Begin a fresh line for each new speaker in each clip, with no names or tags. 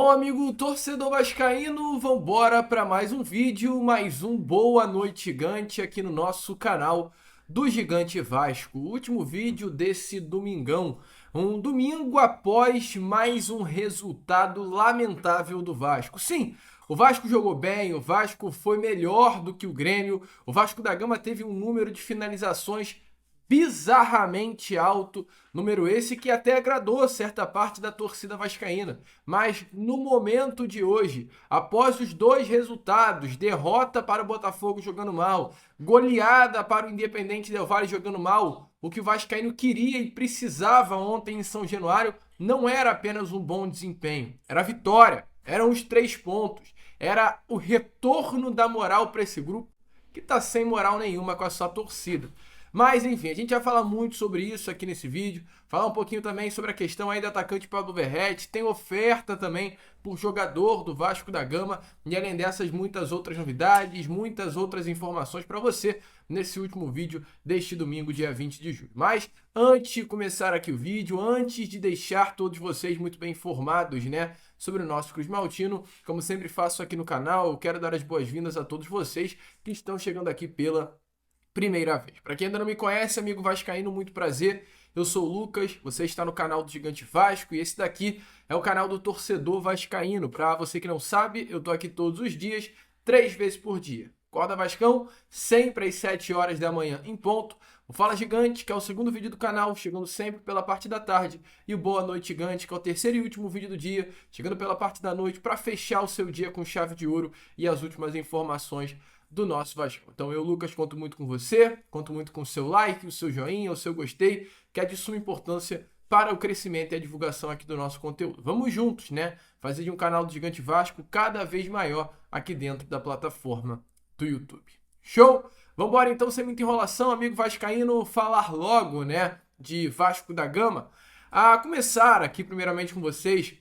Bom, amigo torcedor vascaíno, vambora para mais um vídeo, mais um Boa Noite Gigante aqui no nosso canal do Gigante Vasco. O último vídeo desse domingão, um domingo após mais um resultado lamentável do Vasco. Sim, o Vasco jogou bem, o Vasco foi melhor do que o Grêmio, o Vasco da Gama teve um número de finalizações bizarramente alto, número esse que até agradou certa parte da torcida vascaína. Mas no momento de hoje, após os dois resultados, derrota para o Botafogo jogando mal, goleada para o Independente Del Valle jogando mal, o que o vascaíno queria e precisava ontem em São Januário não era apenas um bom desempenho, era a vitória, eram os 3 pontos, era o retorno da moral para esse grupo que está sem moral nenhuma com a sua torcida. Mas enfim, a gente vai falar muito sobre isso aqui nesse vídeo, falar um pouquinho também sobre a questão aí do atacante Pablo Verratti, tem oferta também por jogador do Vasco da Gama e além dessas muitas outras novidades, muitas outras informações para você nesse último vídeo deste domingo, dia 20 de julho. Mas antes de começar aqui o vídeo, antes de deixar todos vocês muito bem informados, né, sobre o nosso Cruz Maltino, como sempre faço aqui no canal, eu quero dar as boas-vindas a todos vocês que estão chegando aqui pela primeira vez. Para quem ainda não me conhece, amigo vascaíno, muito prazer. Eu sou o Lucas, você está no canal do Gigante Vasco e esse daqui é o canal do torcedor vascaíno. Para você que não sabe, eu tô aqui todos os dias, 3 vezes por dia. Acorda Vascão, sempre às 7 horas da manhã em ponto. O Fala Gigante, que é o segundo vídeo do canal, chegando sempre pela parte da tarde. E o Boa Noite Gigante, que é o terceiro e último vídeo do dia, chegando pela parte da noite para fechar o seu dia com chave de ouro e as últimas informações do nosso Vasco. Então eu, Lucas, conto muito com você, conto muito com o seu like, o seu joinha, o seu gostei, que é de suma importância para o crescimento e a divulgação aqui do nosso conteúdo. Vamos juntos, né? Fazer de um canal do Gigante Vasco cada vez maior aqui dentro da plataforma do YouTube. Show? Vamos embora então, sem muita enrolação, amigo vascaíno, falar logo, né, de Vasco da Gama. A começar aqui primeiramente com vocês,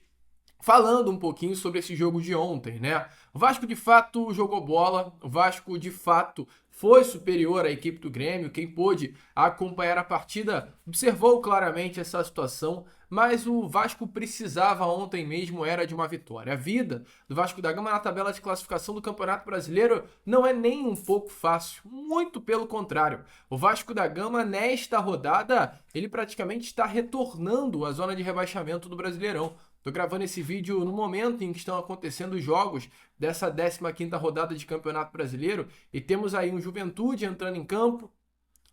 falando um pouquinho sobre esse jogo de ontem, né? O Vasco de fato jogou bola, o Vasco de fato foi superior à equipe do Grêmio. Quem pôde acompanhar a partida observou claramente essa situação, mas o Vasco precisava ontem mesmo era de uma vitória. A vida do Vasco da Gama na tabela de classificação do Campeonato Brasileiro não é nem um pouco fácil, muito pelo contrário. O Vasco da Gama nesta rodada, ele praticamente está retornando à zona de rebaixamento do Brasileirão. Tô gravando esse vídeo no momento em que estão acontecendo os jogos dessa 15ª rodada de Campeonato Brasileiro e temos aí um Juventude entrando em campo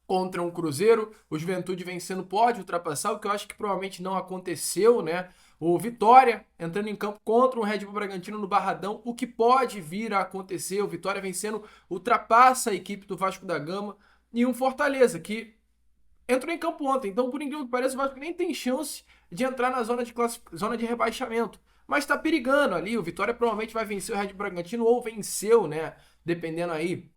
contra um Cruzeiro. O Juventude vencendo pode ultrapassar, o que eu acho que provavelmente não aconteceu, né? O Vitória entrando em campo contra o Red Bull Bragantino no Barradão, o que pode vir a acontecer. O Vitória vencendo ultrapassa a equipe do Vasco da Gama e um Fortaleza que entrou em campo ontem, então por incrível que pareça o Vasco nem tem chance de entrar na zona de rebaixamento, mas tá perigando ali. O Vitória provavelmente vai vencer o Red Bull Bragantino ou venceu, né, dependendo aí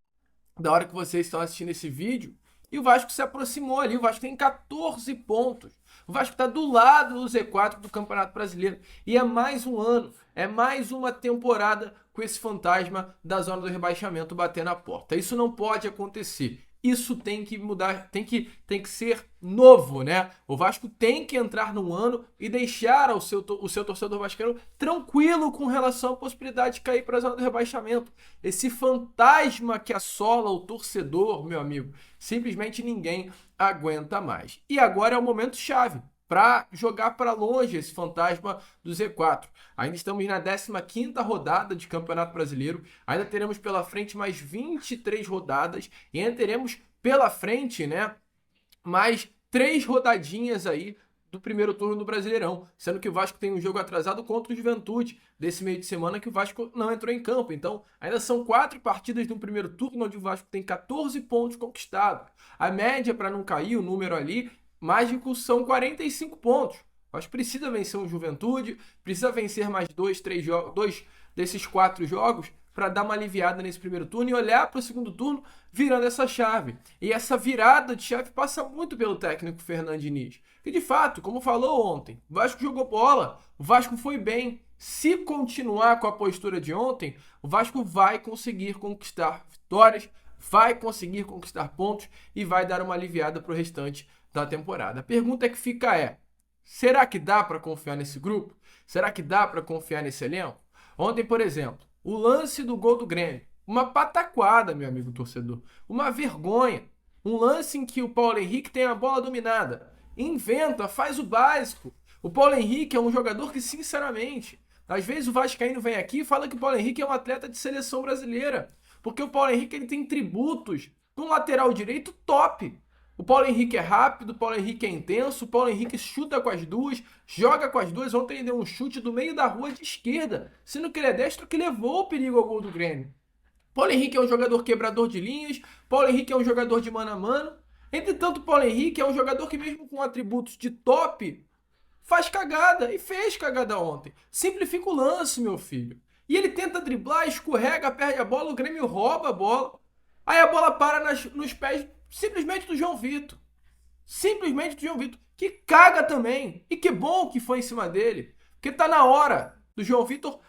da hora que vocês estão assistindo esse vídeo. E o Vasco se aproximou ali, o Vasco tem 14 pontos. O Vasco está do lado do Z4 do Campeonato Brasileiro. E é mais um ano, é mais uma temporada com esse fantasma da zona do rebaixamento bater na porta. Isso não pode acontecer. Isso tem que mudar, tem que ser novo, né? O Vasco tem que entrar no ano e deixar o seu torcedor vascaíno tranquilo com relação à possibilidade de cair para a zona do rebaixamento. Esse fantasma que assola o torcedor, meu amigo, simplesmente ninguém aguenta mais. E agora é o momento chave para jogar para longe esse fantasma do Z4. Ainda estamos na 15ª rodada de Campeonato Brasileiro, ainda teremos pela frente mais 23 rodadas e ainda teremos pela frente, né, mais 3 rodadinhas aí do primeiro turno do Brasileirão, sendo que o Vasco tem um jogo atrasado contra o Juventude desse meio de semana que o Vasco não entrou em campo. Então, ainda são 4 partidas no primeiro turno onde o Vasco tem 14 pontos conquistados. A média para não cair o número ali mágico são 45 pontos. Mas precisa vencer um Juventude, precisa vencer mais 2 desses 4 jogos para dar uma aliviada nesse primeiro turno e olhar para o segundo turno virando essa chave. E essa virada de chave passa muito pelo técnico Fernando Diniz. Que de fato, como falou ontem, o Vasco jogou bola, o Vasco foi bem. Se continuar com a postura de ontem, o Vasco vai conseguir conquistar vitórias, vai conseguir conquistar pontos e vai dar uma aliviada para o restante da temporada. A pergunta que fica é: será que dá para confiar nesse grupo? Será que dá para confiar nesse elenco? Ontem, por exemplo, o lance do gol do Grêmio. Uma pataquada, meu amigo torcedor. Uma vergonha. Um lance em que o Paulo Henrique tem a bola dominada. Inventa, faz o básico. O Paulo Henrique é um jogador que, sinceramente, às vezes o vascaíno vem aqui e fala que o Paulo Henrique é um atleta de seleção brasileira. Porque o Paulo Henrique ele tem tributos de um lateral direito top. O Paulo Henrique é rápido, o Paulo Henrique é intenso, o Paulo Henrique chuta com as duas, joga com as duas. Ontem ele deu um chute do meio da rua de esquerda, sendo que ele é destro que levou o perigo ao gol do Grêmio. Paulo Henrique é um jogador quebrador de linhas, Paulo Henrique é um jogador de mano a mano. Entretanto, Paulo Henrique é um jogador que mesmo com atributos de top, faz cagada e fez cagada ontem. Simplifica o lance, meu filho. E ele tenta driblar, escorrega, perde a bola, o Grêmio rouba a bola. Aí a bola para nos pés simplesmente do João Vitor. Simplesmente do João Vitor. Que caga também. E que bom que foi em cima dele. Porque tá na hora do João Vitor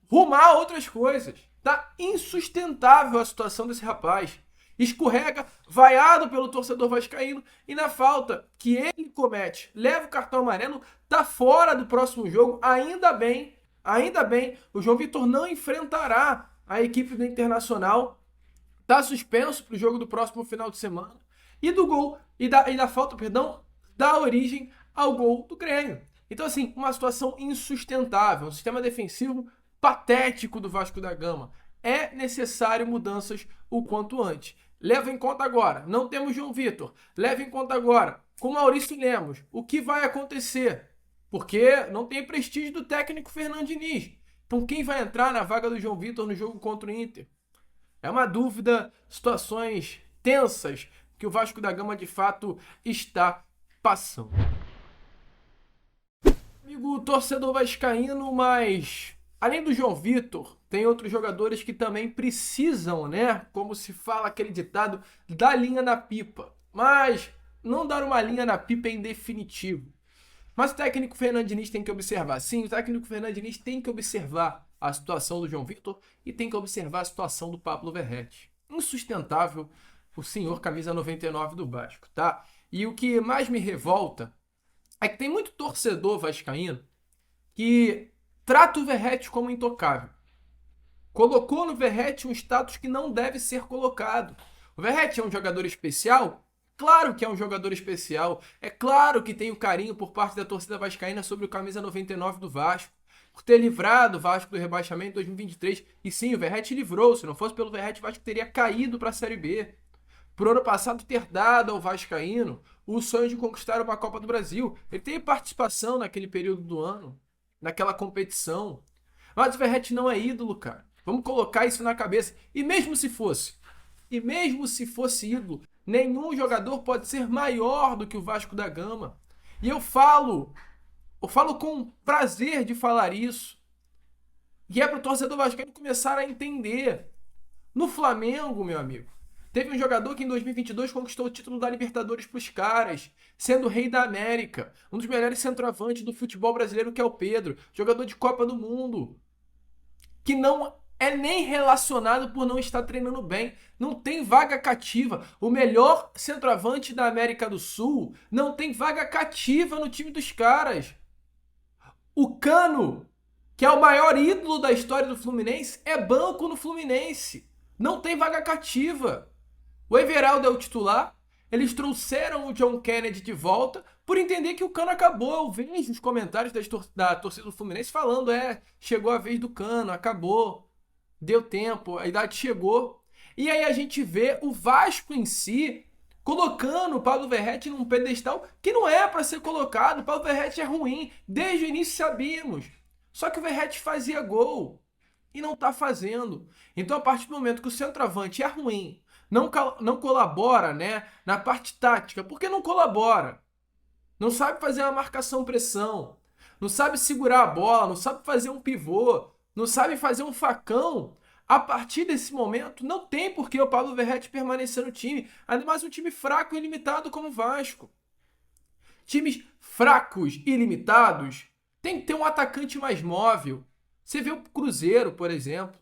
rumar a outras coisas. Tá insustentável a situação desse rapaz. Escorrega, vaiado pelo torcedor vascaíno, e na falta que ele comete, leva o cartão amarelo, tá fora do próximo jogo. Ainda bem, o João Vitor não enfrentará a equipe do Internacional. Tá suspenso para o jogo do próximo final de semana. E do gol, e da falta, perdão, dá origem ao gol do Grêmio. Então, assim, uma situação insustentável, um sistema defensivo patético do Vasco da Gama. É necessário mudanças o quanto antes. Leva em conta agora, não temos João Vitor. Leva em conta agora, com Maurício Lemos, o que vai acontecer? Porque não tem prestígio do técnico Fernando Diniz. Então, quem vai entrar na vaga do João Vitor no jogo contra o Inter? É uma dúvida, situações tensas que o Vasco da Gama de fato está passando. Amigo torcedor vascaíno, mas além do João Vitor, tem outros jogadores que também precisam, né? Como se fala aquele ditado, dar linha na pipa. Mas não dar uma linha na pipa em definitivo. Mas o técnico Fernando Diniz tem que observar. Sim, o técnico Fernando Diniz tem que observar a situação do João Vitor e tem que observar a situação do Pablo Verratti. Insustentável o senhor camisa 99 do Vasco, tá? E o que mais me revolta é que tem muito torcedor vascaíno que trata o Verratti como intocável. Colocou no Verratti um status que não deve ser colocado. O Verratti é um jogador especial? Claro que é um jogador especial. É claro que tem o carinho por parte da torcida vascaína sobre o camisa 99 do Vasco, por ter livrado o Vasco do rebaixamento em 2023. E sim, o Verratti livrou. Se não fosse pelo Verratti, o Vasco teria caído para a Série B. Por ano passado ter dado ao vascaíno o sonho de conquistar uma Copa do Brasil. Ele teve participação naquele período do ano, naquela competição. Mas o Verratti não é ídolo, cara. Vamos colocar isso na cabeça. E mesmo se fosse ídolo, nenhum jogador pode ser maior do que o Vasco da Gama. E eu falo com prazer de falar isso. E é para o torcedor vascaíno começar a entender. No Flamengo, meu amigo, teve um jogador que em 2022 conquistou o título da Libertadores para os caras, sendo o rei da América, um dos melhores centroavantes do futebol brasileiro, que é o Pedro, jogador de Copa do Mundo, que não é nem relacionado por não estar treinando bem. Não tem vaga cativa. O melhor centroavante da América do Sul não tem vaga cativa no time dos caras. O Cano, que é o maior ídolo da história do Fluminense, é banco no Fluminense. Não tem vaga cativa. O Everaldo é o titular. Eles trouxeram o John Kennedy de volta por entender que o Cano acabou. Eu vejo os comentários da torcida do Fluminense falando, chegou a vez do Cano, acabou, deu tempo, a idade chegou. E aí a gente vê o Vasco em si colocando o Pablo Verratti num pedestal que não é para ser colocado. O Pablo Verratti é ruim, desde o início sabíamos. Só que o Verratti fazia gol e não tá fazendo. Então, a partir do momento que o centroavante é ruim, não colabora, né, na parte tática, porque não colabora. Não sabe fazer uma marcação-pressão, não sabe segurar a bola, não sabe fazer um pivô, não sabe fazer um facão. A partir desse momento, não tem por que o Pablo Verratti permanecer no time. Ainda mais um time fraco e limitado como o Vasco. Times fracos e limitados tem que ter um atacante mais móvel. Você vê o Cruzeiro, por exemplo.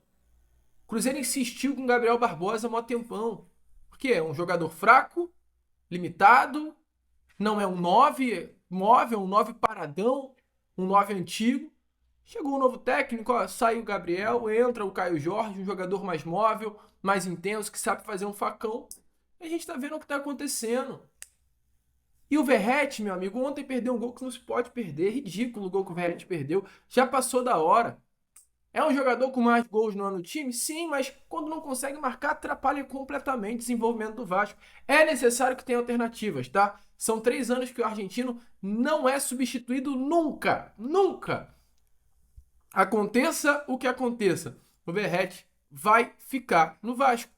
O Cruzeiro insistiu com o Gabriel Barbosa há mó tempão. Porque é um jogador fraco, limitado, não é um 9 móvel, um 9 paradão, um 9 antigo. Chegou um novo técnico, ó, sai o Gabriel, entra o Caio Jorge, um jogador mais móvel, mais intenso, que sabe fazer um facão. E a gente tá vendo o que tá acontecendo. E o Verratti, meu amigo, ontem perdeu um gol que não se pode perder. Ridículo o gol que o Verratti perdeu. Já passou da hora. É um jogador com mais gols no ano do time? Sim, mas quando não consegue marcar, atrapalha completamente o desenvolvimento do Vasco. É necessário que tenha alternativas, tá? São 3 anos que o argentino não é substituído nunca. Nunca! Aconteça o que aconteça, o Verratti vai ficar no Vasco.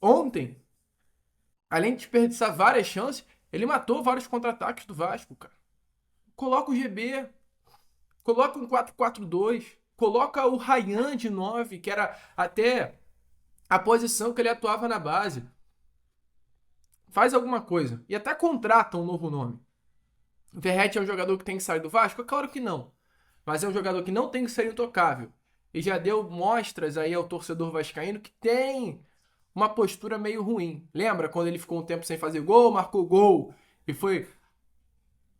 Ontem, além de desperdiçar várias chances, ele matou vários contra-ataques do Vasco, cara. Coloca o GB, coloca um 4-4-2, coloca o Ryan de 9, que era até a posição que ele atuava na base. Faz alguma coisa. E até contrata um novo nome. O Verratti é um jogador que tem que sair do Vasco? Claro que não. Mas é um jogador que não tem que ser intocável. E já deu mostras aí ao torcedor vascaíno que tem uma postura meio ruim. Lembra quando ele ficou um tempo sem fazer gol, marcou gol e foi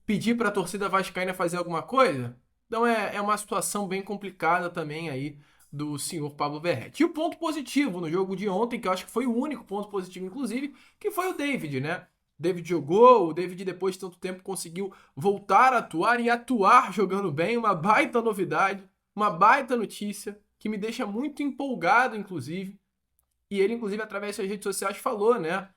pedir para a torcida vascaína fazer alguma coisa? Então é uma situação bem complicada também aí do senhor Pablo Verratti. E o ponto positivo no jogo de ontem, que eu acho que foi o único ponto positivo, inclusive, que foi o David, né? David jogou, o David depois de tanto tempo conseguiu voltar a atuar e atuar jogando bem, uma baita novidade, uma baita notícia, que me deixa muito empolgado, inclusive. E ele, inclusive, através das suas redes sociais falou, né?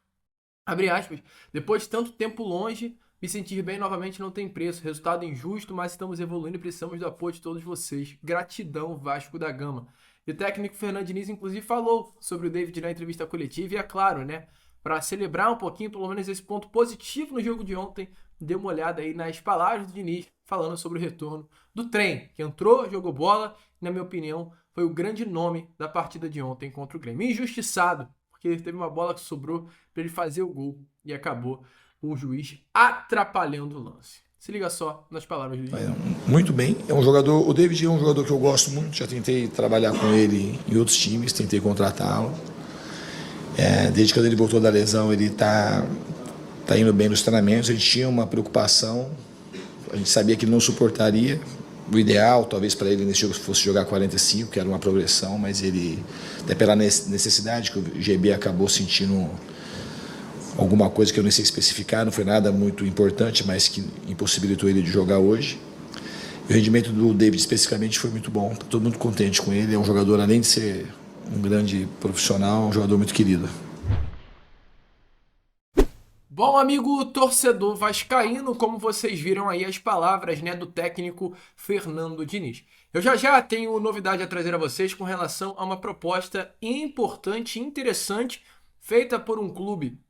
Abre aspas, depois de tanto tempo longe, me sentir bem novamente não tem preço. Resultado injusto, mas estamos evoluindo e precisamos do apoio de todos vocês. Gratidão, Vasco da Gama. E o técnico Fernando Diniz, inclusive, falou sobre o David na entrevista coletiva. E é claro, né? Para celebrar um pouquinho, pelo menos, esse ponto positivo no jogo de ontem, dê uma olhada aí nas palavras do Diniz, falando sobre o retorno do trem, que entrou, jogou bola, e, na minha opinião, foi o grande nome da partida de ontem contra o Grêmio. Injustiçado, porque teve uma bola que sobrou para ele fazer o gol e acabou o juiz atrapalhando o lance. Se liga só nas palavras do juiz.
Muito bem, é um jogador, o David é um jogador que eu gosto muito, já tentei trabalhar com ele em outros times, tentei contratá-lo. Desde quando ele voltou da lesão, ele tá indo bem nos treinamentos. A gente tinha uma preocupação, a gente sabia que ele não suportaria. O ideal, talvez para ele nesse jogo fosse jogar 45, que era uma progressão, mas ele, até pela necessidade que o GB acabou sentindo alguma coisa que eu nem sei especificar, não foi nada muito importante, mas que impossibilitou ele de jogar hoje. E o rendimento do David especificamente foi muito bom, tá todo mundo contente com ele, é um jogador, além de ser um grande profissional, um jogador muito querido.
Bom, amigo torcedor vascaíno, como vocês viram aí as palavras, né, do técnico Fernando Diniz. Eu já tenho novidade a trazer a vocês com relação a uma proposta importante e interessante feita por um clube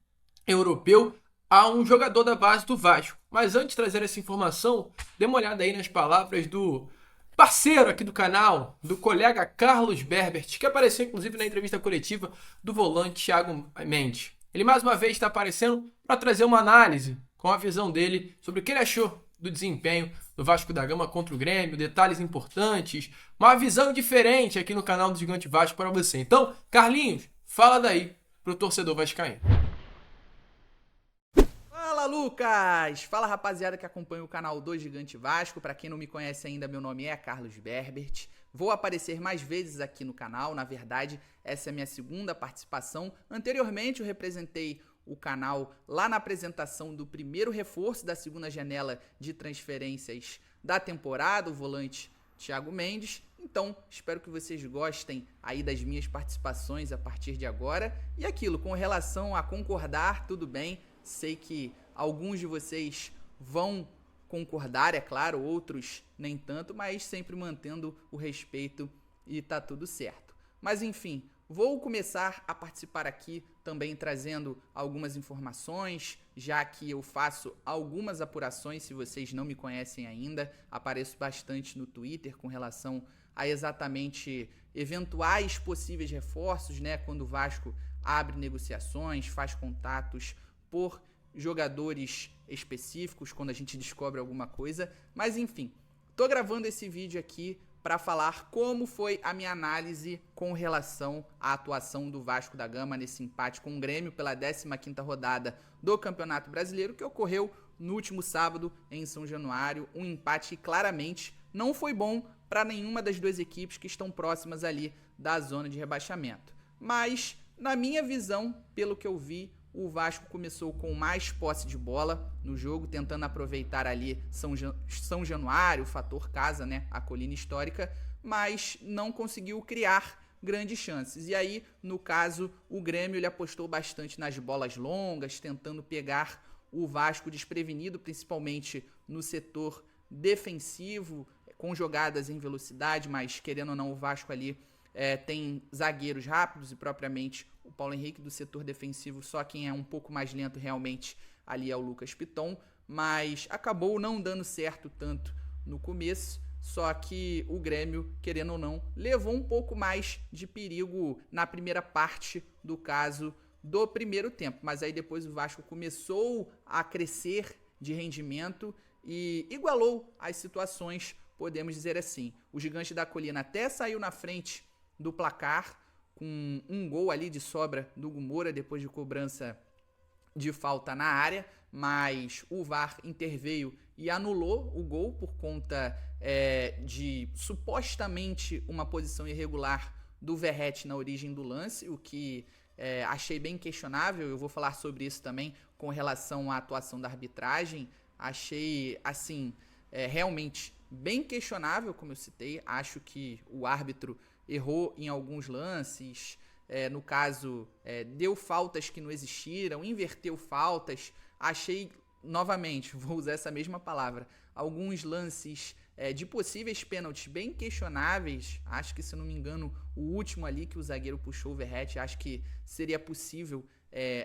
europeu a um jogador da base do Vasco. Mas antes de trazer essa informação, dê uma olhada aí nas palavras do parceiro aqui do canal, do colega Carlos Berbert, que apareceu inclusive na entrevista coletiva do volante Thiago Mendes. Ele mais uma vez está aparecendo para trazer uma análise com a visão dele sobre o que ele achou do desempenho do Vasco da Gama contra o Grêmio, detalhes importantes, uma visão diferente aqui no canal do Gigante Vasco para você. Então, Carlinhos, fala daí pro torcedor vascaíno.
Fala, Lucas! Fala, rapaziada que acompanha o canal do Gigante Vasco. Para quem não me conhece ainda, meu nome é Carlos Berbert. Vou aparecer mais vezes aqui no canal, na verdade, essa é a minha segunda participação. Anteriormente eu representei o canal lá na apresentação do primeiro reforço da segunda janela de transferências da temporada, o volante Thiago Mendes. Então, espero que vocês gostem aí das minhas participações a partir de agora. E aquilo, com relação a concordar, tudo bem, sei que alguns de vocês vão concordar, é claro, outros nem tanto, mas sempre mantendo o respeito e tá tudo certo. Mas enfim, vou começar a participar aqui também trazendo algumas informações, já que eu faço algumas apurações, se vocês não me conhecem ainda, apareço bastante no Twitter com relação a exatamente eventuais possíveis reforços, né, quando o Vasco abre negociações, faz contatos por jogadores específicos, quando a gente descobre alguma coisa, mas enfim, tô gravando esse vídeo aqui para falar como foi a minha análise com relação à atuação do Vasco da Gama nesse empate com o Grêmio pela 15ª rodada do Campeonato Brasileiro, que ocorreu no último sábado em São Januário, um empate que claramente não foi bom para nenhuma das duas equipes que estão próximas ali da zona de rebaixamento. Mas, na minha visão, pelo que eu vi, o Vasco começou com mais posse de bola no jogo, tentando aproveitar ali São Januário, o fator casa, né, a colina histórica, mas não conseguiu criar grandes chances. E aí, no caso, o Grêmio ele apostou bastante nas bolas longas, tentando pegar o Vasco desprevenido, principalmente no setor defensivo, com jogadas em velocidade, mas querendo ou não, o Vasco ali tem zagueiros rápidos e propriamente o Paulo Henrique do setor defensivo, só quem é um pouco mais lento realmente ali é o Lucas Piton, mas acabou não dando certo tanto no começo, só que o Grêmio, querendo ou não, levou um pouco mais de perigo na primeira parte do caso do primeiro tempo, mas aí depois o Vasco começou a crescer de rendimento e igualou as situações, podemos dizer assim. O Gigante da Colina até saiu na frente do placar, com um gol ali de sobra do Hugo Moura, depois de cobrança de falta na área, mas o VAR interveio e anulou o gol por conta de supostamente uma posição irregular do Verratti na origem do lance, o que achei bem questionável. Eu vou falar sobre isso também com relação à atuação da arbitragem. Achei, assim, realmente bem questionável, como eu citei. Acho que o árbitro errou em alguns lances, no caso, deu faltas que não existiram, inverteu faltas. Achei, novamente, vou usar essa mesma palavra, alguns lances de possíveis pênaltis bem questionáveis. Acho que, se não me engano, o último ali que o zagueiro puxou o Verratti, acho que seria possível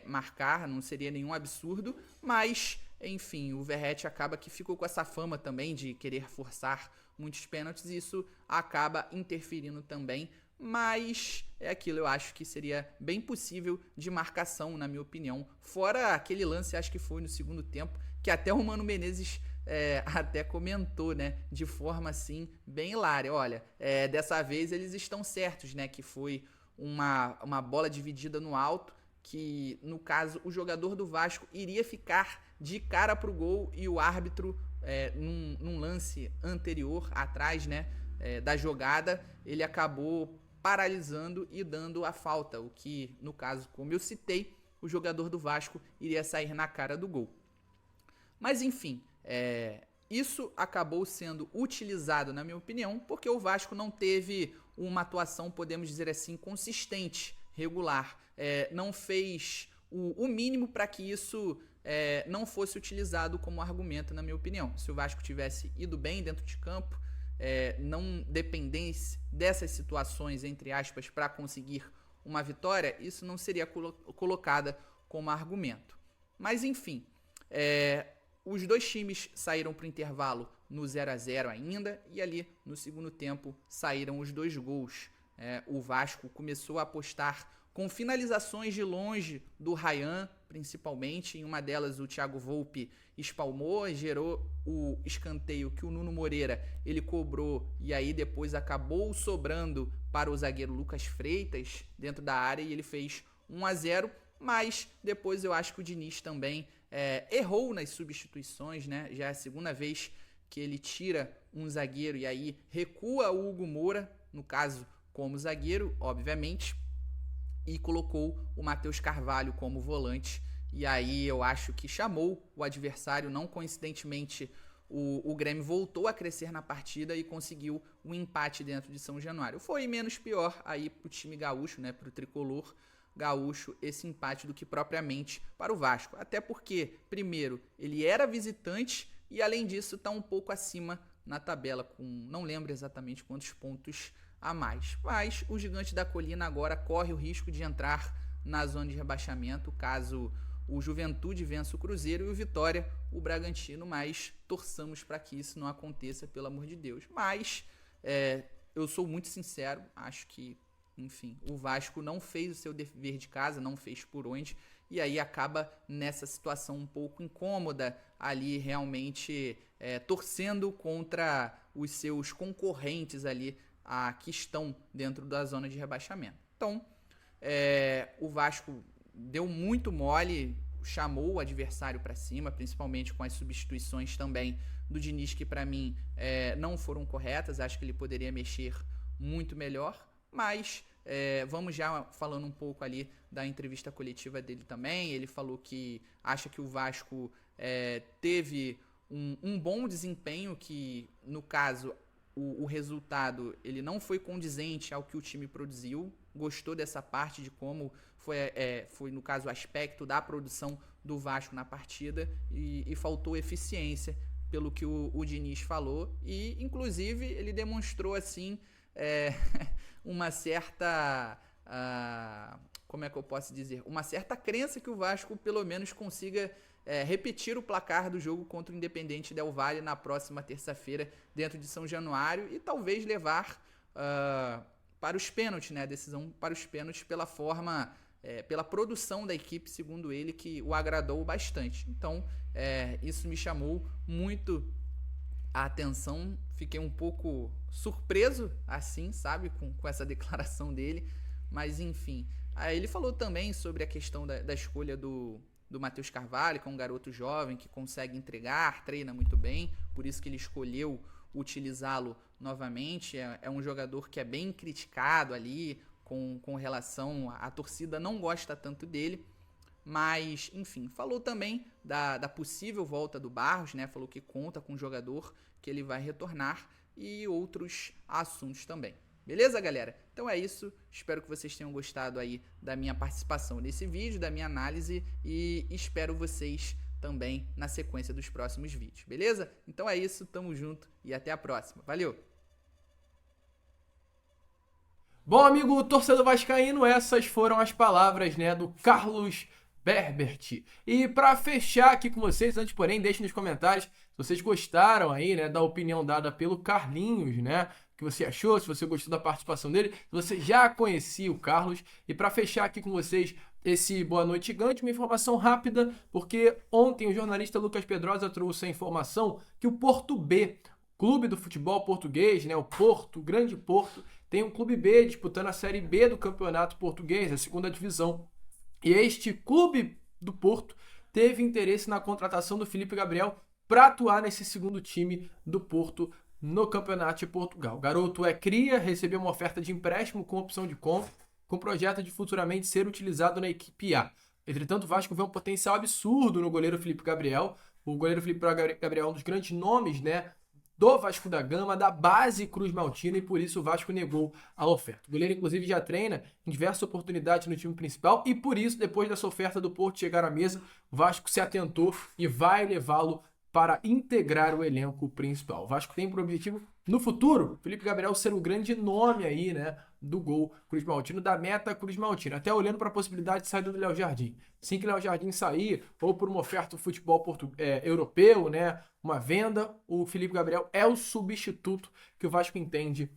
marcar, não seria nenhum absurdo, mas, enfim, o Verratti acaba que ficou com essa fama também de querer forçar muitos pênaltis, e isso acaba interferindo também, mas é aquilo, eu acho que seria bem possível de marcação, na minha opinião, fora aquele lance, acho que foi no segundo tempo, que até o Mano Menezes até comentou, né, de forma assim, bem hilária. Olha, dessa vez eles estão certos, né, que foi uma bola dividida no alto, que no caso o jogador do Vasco iria ficar de cara pro gol e o árbitro, num lance anterior, atrás, né, da jogada, ele acabou paralisando e dando a falta, o que, no caso, como eu citei, o jogador do Vasco iria sair na cara do gol. Mas enfim, isso acabou sendo utilizado, na minha opinião, porque o Vasco não teve uma atuação, podemos dizer assim, consistente, regular. Não fez o mínimo para que isso não fosse utilizado como argumento, na minha opinião. Se o Vasco tivesse ido bem dentro de campo, não dependesse dessas situações, entre aspas, para conseguir uma vitória, isso não seria colocada como argumento. Mas enfim, os dois times saíram para o intervalo no 0-0 ainda, e ali no segundo tempo saíram os dois gols. O Vasco começou a apostar com finalizações de longe do Ryan, principalmente. Em uma delas o Thiago Volpi espalmou, gerou o escanteio que o Nuno Moreira ele cobrou, e aí depois acabou sobrando para o zagueiro Lucas Freitas dentro da área, e ele fez 1-0. Mas depois eu acho que o Diniz também errou nas substituições, né? Já é a segunda vez que ele tira um zagueiro e aí recua o Hugo Moura, no caso como zagueiro, obviamente, e colocou o Matheus Carvalho como volante. E aí eu acho que chamou o adversário. Não coincidentemente, o Grêmio voltou a crescer na partida e conseguiu um empate dentro de São Januário. Foi menos pior aí pro time gaúcho, né, pro tricolor gaúcho, esse empate do que propriamente para o Vasco. Até porque, primeiro, ele era visitante e, além disso, está um pouco acima na tabela, com não lembro exatamente quantos pontos a mais. Mas o Gigante da Colina agora corre o risco de entrar na zona de rebaixamento caso o Juventude vença o Cruzeiro e o Vitória o Bragantino, mas torçamos para que isso não aconteça, pelo amor de Deus. Mas eu sou muito sincero, acho que, enfim, o Vasco não fez o seu dever de casa, não fez por onde, e aí acaba nessa situação um pouco incômoda ali, realmente torcendo contra os seus concorrentes ali, que estão dentro da zona de rebaixamento. Então, o Vasco deu muito mole, chamou o adversário para cima, principalmente com as substituições também do Diniz que para mim não foram corretas, acho que ele poderia mexer muito melhor, mas vamos já falando um pouco ali da entrevista coletiva dele também. Ele falou que acha que o Vasco teve um bom desempenho, que no caso o resultado ele não foi condizente ao que o time produziu, gostou dessa parte de como foi no caso o aspecto da produção do Vasco na partida e faltou eficiência, pelo que o Diniz falou, e inclusive ele demonstrou assim uma certa, como é que eu posso dizer, uma certa crença que o Vasco pelo menos consiga repetir o placar do jogo contra o Independente Del Valle na próxima terça-feira dentro de São Januário e talvez levar para os pênaltis, né, a decisão para os pênaltis pela forma, pela produção da equipe, segundo ele, que o agradou bastante. Então, isso me chamou muito a atenção, fiquei um pouco surpreso, assim, sabe, com essa declaração dele, mas enfim. Aí ele falou também sobre a questão da escolha do Matheus Carvalho, que é um garoto jovem que consegue entregar, treina muito bem, por isso que ele escolheu utilizá-lo novamente. É um jogador que é bem criticado ali, com relação a torcida não gosta tanto dele, mas enfim, falou também da possível volta do Barros, né? Falou que conta com o jogador, que ele vai retornar, e outros assuntos também. Beleza, galera? Então é isso, espero que vocês tenham gostado aí da minha participação nesse vídeo, da minha análise, e espero vocês também na sequência dos próximos vídeos, beleza? Então é isso, tamo junto e até a próxima. Valeu!
Bom, amigo torcedor vascaíno, essas foram as palavras, né, do Carlos Berbert. E para fechar aqui com vocês, antes porém, deixem nos comentários se vocês gostaram aí, né, da opinião dada pelo Carlinhos, né? O que você achou, se você gostou da participação dele, se você já conhecia o Carlos. E para fechar aqui com vocês esse Boa Noite Gigante, uma informação rápida, porque ontem o jornalista Lucas Pedrosa trouxe a informação que o Porto B, clube do futebol português, né, o Porto, o Grande Porto, tem um clube B disputando a Série B do Campeonato Português, a segunda divisão. E este clube do Porto teve interesse na contratação do Felipe Gabriel para atuar nesse segundo time do Porto no Campeonato de Portugal. O garoto é cria, recebeu uma oferta de empréstimo com opção de compra, com projeto de futuramente ser utilizado na equipe A. Entretanto, o Vasco vê um potencial absurdo no goleiro Felipe Gabriel. O goleiro Felipe Gabriel é um dos grandes nomes, né, do Vasco da Gama, da base Cruz Maltina, e por isso o Vasco negou a oferta. O goleiro, inclusive, já treina em diversas oportunidades no time principal e por isso, depois dessa oferta do Porto chegar à mesa, o Vasco se atentou e vai levá-lo para integrar o elenco principal. O Vasco tem por objetivo, no futuro, Felipe Gabriel ser um grande nome aí, né, do gol Cruz Maltino, da meta Cruz Maltino, até olhando para a possibilidade de saída do Léo Jardim. Assim que Léo Jardim sair, ou por uma oferta do futebol europeu, né, uma venda, o Felipe Gabriel é o substituto que o Vasco entende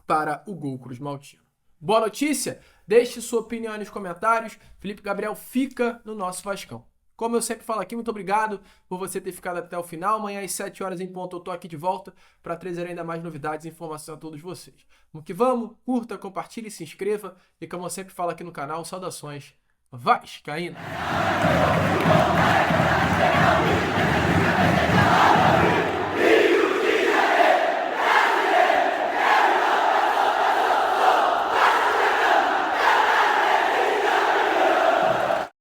para o gol Cruz Maltino. Boa notícia? Deixe sua opinião aí nos comentários. Felipe Gabriel fica no nosso Vascão. Como eu sempre falo aqui, muito obrigado por você ter ficado até o final. Amanhã às 7 horas em ponto eu tô aqui de volta para trazer ainda mais novidades e informação a todos vocês. Vamos que vamos, curta, compartilhe, se inscreva e como eu sempre falo aqui no canal, saudações vascaínas!